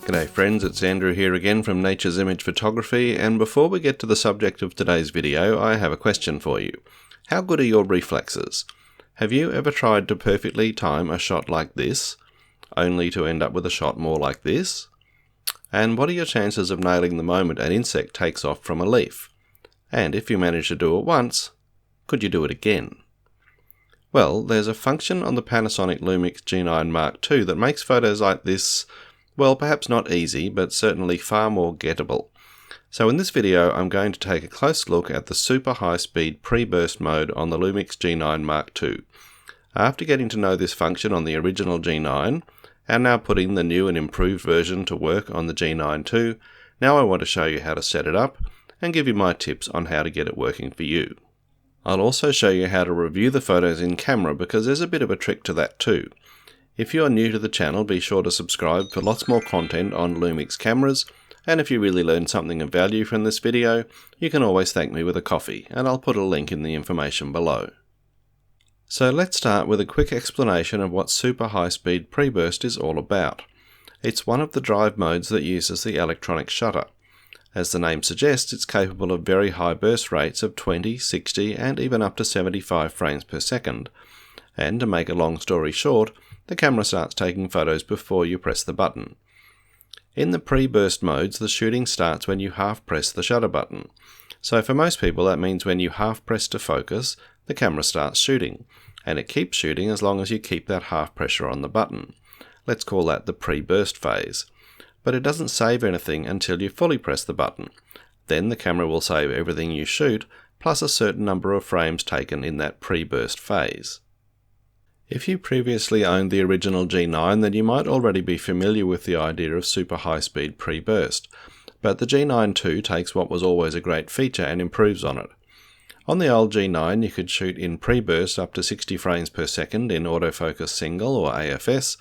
G'day friends, it's Andrew here again from Nature's Image Photography, and before we get to the subject of today's video, I have a question for you. How good are your reflexes? Have you ever tried to perfectly time a shot like this, only to end up with a shot more like this? And what are your chances of nailing the moment an insect takes off from a leaf? And if you manage to do it once, could you do it again? Well, there's a function on the Panasonic Lumix G9 Mark II that makes photos like this, well, perhaps not easy, but certainly far more gettable. So in this video, I'm going to take a close look at the super high-speed pre-burst mode on the Lumix G9 Mark II. After getting to know this function on the original G9, and now putting the new and improved version to work on the G9 II, now I want to show you how to set it up, and give you my tips on how to get it working for you. I'll also show you how to review the photos in camera, because there's a bit of a trick to that too. If you are new to the channel, be sure to subscribe for lots more content on Lumix cameras, and if you really learned something of value from this video, you can always thank me with a coffee, and I'll put a link in the information below. So let's start with a quick explanation of what super high-speed pre-burst is all about. It's one of the drive modes that uses the electronic shutter. As the name suggests, it's capable of very high burst rates of 20, 60, and even up to 75 frames per second. And to make a long story short, the camera starts taking photos before you press the button. In the pre-burst modes, the shooting starts when you half press the shutter button. So for most people, that means when you half press to focus, the camera starts shooting, and it keeps shooting as long as you keep that half pressure on the button. Let's call that the pre-burst phase. But it doesn't save anything until you fully press the button. Then the camera will save everything you shoot, plus a certain number of frames taken in that pre-burst phase. If you previously owned the original G9, then you might already be familiar with the idea of super high-speed pre-burst, but the G9 II takes what was always a great feature and improves on it. On the old G9, you could shoot in pre-burst up to 60 frames per second in autofocus single or AFS,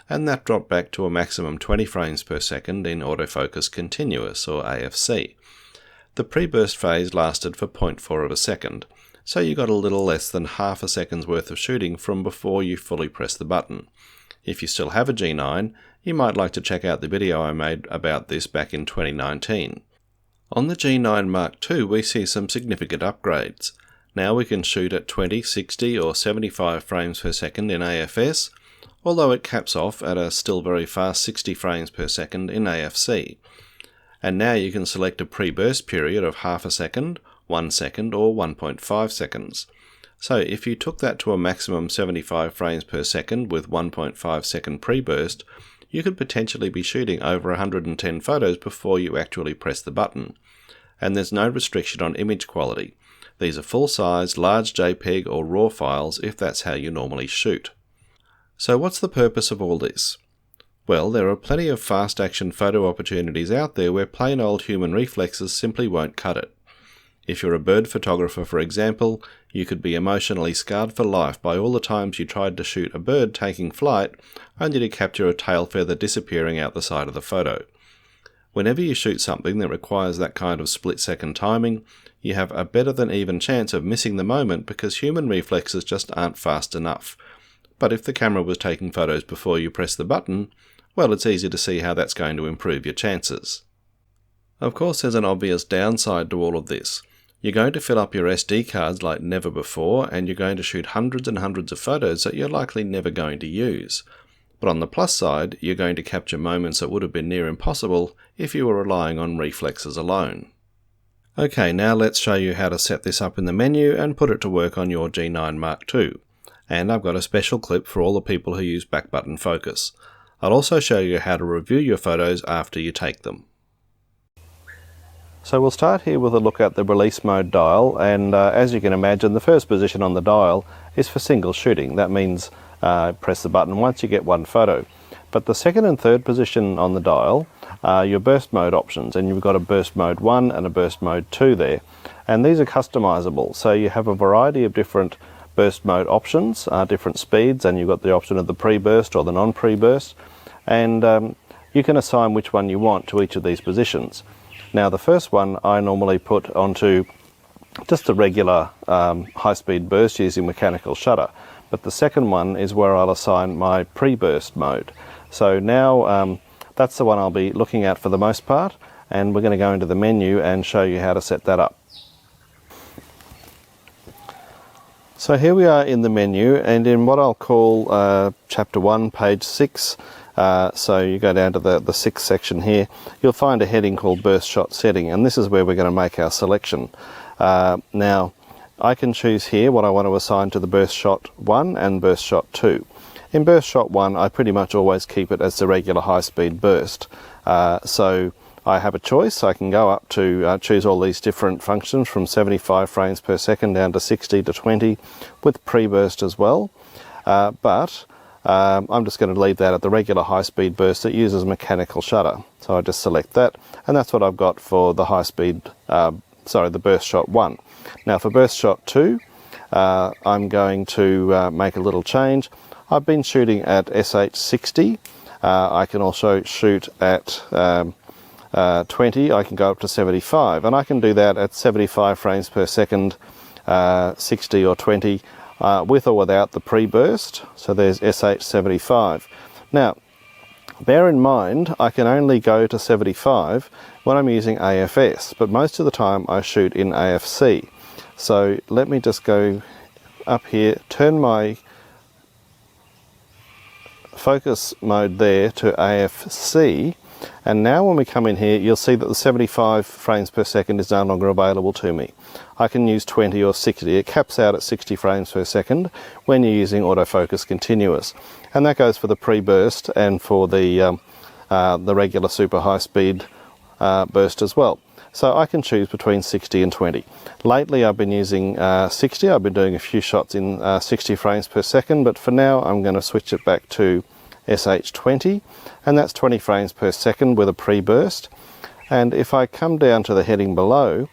and that dropped back to a maximum 20 frames per second in autofocus continuous or AFC. The pre-burst phase lasted for 0.4 of a second, so you got a little less than half a second's worth of shooting from before you fully press the button. If you still have a G9, you might like to check out the video I made about this back in 2019. On the G9 Mark II, we see some significant upgrades. Now we can shoot at 20, 60 or 75 frames per second in AFS, although it caps off at a still very fast 60 frames per second in AFC. And now you can select a pre-burst period of half a second, 1 second or 1.5 seconds. So if you took that to a maximum 75 frames per second with 1.5 second pre-burst, you could potentially be shooting over 110 photos before you actually press the button. And there's no restriction on image quality. These are full-size, large JPEG or RAW files if that's how you normally shoot. So what's the purpose of all this? Well, there are plenty of fast action photo opportunities out there where plain old human reflexes simply won't cut it. If you're a bird photographer, for example, you could be emotionally scarred for life by all the times you tried to shoot a bird taking flight, only to capture a tail feather disappearing out the side of the photo. Whenever you shoot something that requires that kind of split-second timing, you have a better than even chance of missing the moment because human reflexes just aren't fast enough. But if the camera was taking photos before you press the button, well, it's easy to see how that's going to improve your chances. Of course, there's an obvious downside to all of this. You're going to fill up your SD cards like never before, and you're going to shoot hundreds and hundreds of photos that you're likely never going to use. But on the plus side, you're going to capture moments that would have been near impossible if you were relying on reflexes alone. Okay, now let's show you how to set this up in the menu and put it to work on your G9 Mark II. And I've got a special clip for all the people who use back button focus. I'll also show you how to review your photos after you take them. So we'll start here with a look at the release mode dial, and as you can imagine, the first position on the dial is for single shooting. That means press the button once you get one photo. But the second and third position on the dial are your burst mode options, and you've got a burst mode 1 and a burst mode 2 there. And these are customizable, so you have a variety of different burst mode options, different speeds, and you've got the option of the pre-burst or the non-pre-burst, and you can assign which one you want to each of these positions. Now the first one I normally put onto just a regular high-speed burst using mechanical shutter, but the second one is where I'll assign my pre-burst mode. So now that's the one I'll be looking at for the most part, and we're going to go into the menu and show you how to set that up. So here we are in the menu, and in what I'll call chapter 1, page 6, so you go down to the 6th section here, you'll find a heading called burst shot setting, and this is where we're going to make our selection. Now I can choose here what I want to assign to the burst shot 1 and burst shot 2. In burst shot 1 I pretty much always keep it as the regular high speed burst, so I have a choice. I can go up to choose all these different functions from 75 frames per second down to 60 to 20 with pre-burst as well, but I'm just going to leave that at the regular high-speed burst that uses mechanical shutter. So I just select that, and that's what I've got for the high-speed, the burst shot 1. Now for burst shot 2, I'm going to make a little change. I've been shooting at SH60. I can also shoot at 20, I can go up to 75, and I can do that at 75 frames per second, 60 or 20, with or without the pre-burst. So there's SH75. Now, bear in mind, I can only go to 75 when I'm using AFS, but most of the time I shoot in AFC. So let me just go up here, turn my focus mode there to AFC, and now when we come in here you'll see that the 75 frames per second is no longer available to me. I can use 20 or 60. It caps out at 60 frames per second when you're using autofocus continuous, and that goes for the pre-burst and for the regular super high speed burst as well. So I can choose between 60 and 20. Lately I've been using 60. I've been doing a few shots in 60 frames per second, but for now I'm going to switch it back to SH20, and that's 20 frames per second with a pre-burst. And if I come down to the heading below,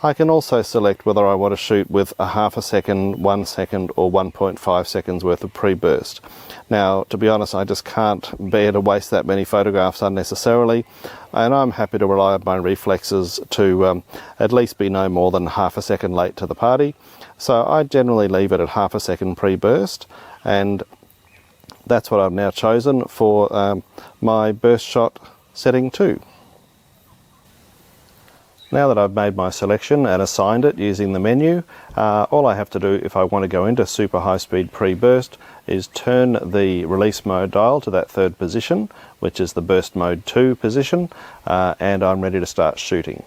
I can also select whether I want to shoot with a half a second, 1 second or 1.5 seconds worth of pre-burst. Now, to be honest, I just can't bear to waste that many photographs unnecessarily, and I'm happy to rely on my reflexes to at least be no more than half a second late to the party. So I generally leave it at half a second pre-burst, and that's what I've now chosen for my burst shot setting 2. Now that I've made my selection and assigned it using the menu, all I have to do if I want to go into super high speed pre-burst is turn the release mode dial to that 3rd position, which is the burst mode 2 position, and I'm ready to start shooting.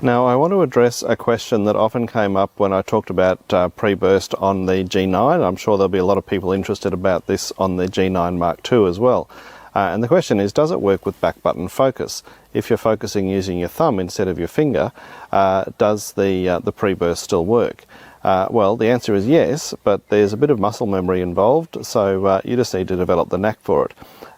Now I want to address a question that often came up when I talked about pre-burst on the G9. I'm sure there'll be a lot of people interested about this on the G9 Mark II as well. And the question is, does it work with back button focus? If you're focusing using your thumb instead of your finger, does the pre-burst still work? Well, the answer is yes, but there's a bit of muscle memory involved, so you just need to develop the knack for it.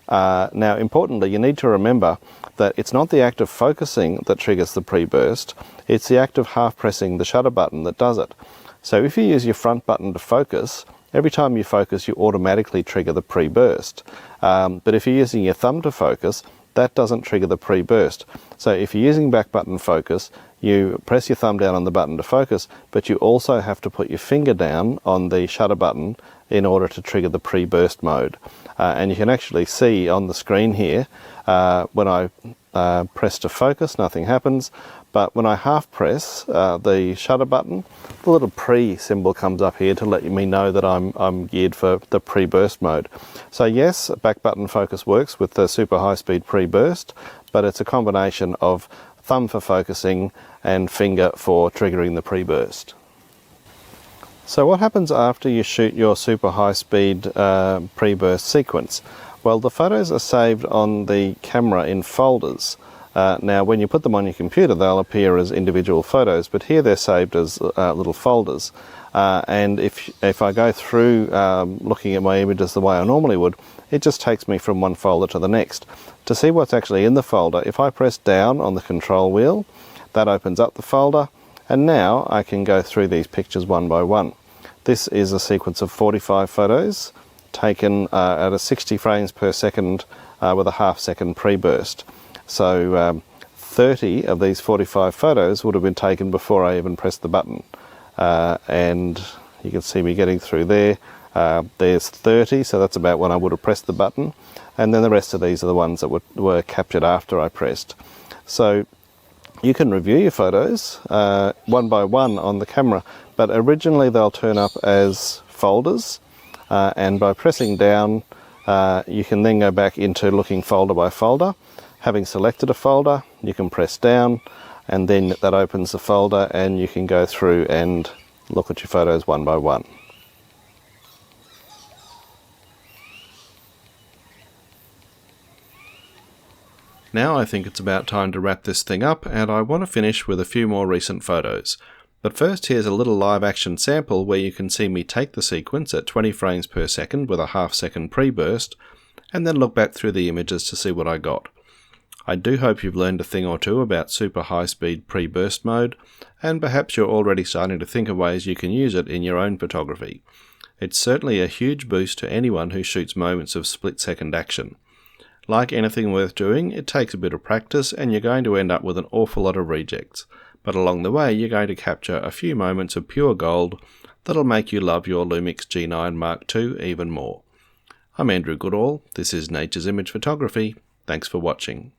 Now, importantly, you need to remember that it's not the act of focusing that triggers the pre-burst, it's the act of half pressing the shutter button that does it. So if you use your front button to focus, every time you focus you automatically trigger the pre-burst. But if you're using your thumb to focus, that doesn't trigger the pre-burst. So if you're using back button focus, you press your thumb down on the button to focus, but you also have to put your finger down on the shutter button in order to trigger the pre-burst mode. And you can actually see on the screen here, when I press to focus, nothing happens, but when I half press the shutter button, the little pre symbol comes up here to let me know that I'm geared for the pre-burst mode. So yes, back button focus works with the super high speed pre-burst, but it's a combination of thumb for focusing and finger for triggering the pre-burst. So what happens after you shoot your super high speed pre-burst sequence? Well, the photos are saved on the camera in folders. Now when you put them on your computer they'll appear as individual photos, but here they're saved as little folders. And if I go through looking at my images the way I normally would, it just takes me from one folder to the next. To see what's actually in the folder, if I press down on the control wheel, that opens up the folder, and now I can go through these pictures one by one. This is a sequence of 45 photos taken at a 60 frames per second with a half second pre-burst. So 30 of these 45 photos would have been taken before I even pressed the button. And you can see me getting through there. There's 30, so that's about when I would have pressed the button, and then the rest of these are the ones that were captured after I pressed. So you can review your photos one by one on the camera, but originally they'll turn up as folders, and by pressing down you can then go back into looking folder by folder. Having selected a folder, you can press down and then that opens the folder and you can go through and look at your photos one by one. Now I think it's about time to wrap this thing up, and I want to finish with a few more recent photos. But first, here's a little live action sample where you can see me take the sequence at 20 frames per second with a half-second pre-burst, and then look back through the images to see what I got. I do hope you've learned a thing or two about super high-speed pre-burst mode, and perhaps you're already starting to think of ways you can use it in your own photography. It's certainly a huge boost to anyone who shoots moments of split-second action. Like anything worth doing, it takes a bit of practice and you're going to end up with an awful lot of rejects, but along the way you're going to capture a few moments of pure gold that'll make you love your Lumix G9 Mark II even more. I'm Andrew Goodall, this is Nature's Image Photography, thanks for watching.